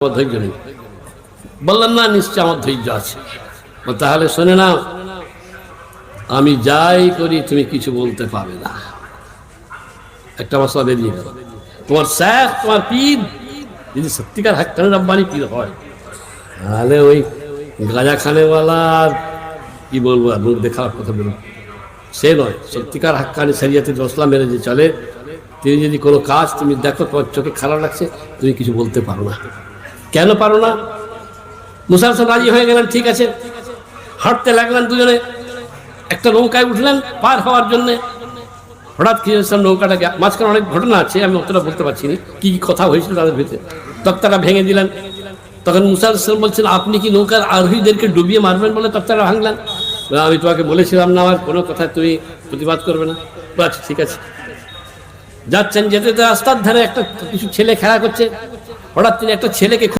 ধৈর্য নেই। বললাম না, নিশ্চয় আমার ধৈর্য আছে। তাহলে শোনে না, আমি যাই করি তুমি কিছু বলতে পারবে না। একটা মশলা বেরিয়ে গেল। তোমার শেখ, তোমার পীর যদি সত্যিকার হাক্কানি রব্বানি পীর হয়, তাহলে ওই গাঁজা খানেওয়ালা কি বলবো, মুখ দেখার কথা বলবো সে নয়। সত্যিকার হাক্কানি শরিয়তের মশলা মেরে যে চলে, তিনি যদি কোনো কাজ তুমি দেখো তোমার চোখে খারাপ লাগছে, তুমি কিছু বলতে পারো না। কেন পারো না? মুসা আলাইহিস সালাম রাজি হয়ে গেলেন, ঠিক আছে। হাঁটতে লাগলেন দুজনে, একটা নৌকায় উঠলেন পার হওয়ার জন্যে। হঠাৎ কি হয়েছে, নৌকাটাকে মাঝখানে অনেক ঘটনা আছে, আমি অতটা বলতে পারছি না কি কি কথা হয়েছিল তাদের ভিতরে। তক্তাটা ভেঙে দিলেন। তখন মুসা আলাইহিস সালাম বলছেন, আপনি কি নৌকার আরোহীদেরকে ডুবিয়ে মারবেন বলে তক্তাটা ভাঙলেন? আমি তোমাকে বলেছিলাম না আমার কোনো কথা তুমি প্রতিবাদ করবে না। আচ্ছা ঠিক আছে। যাচ্ছেন, যেতে যেতে রাস্তার ধারে একটা কিছু ছেলে খেলা করছে। হঠাৎ তিনি একটা ছেলেকে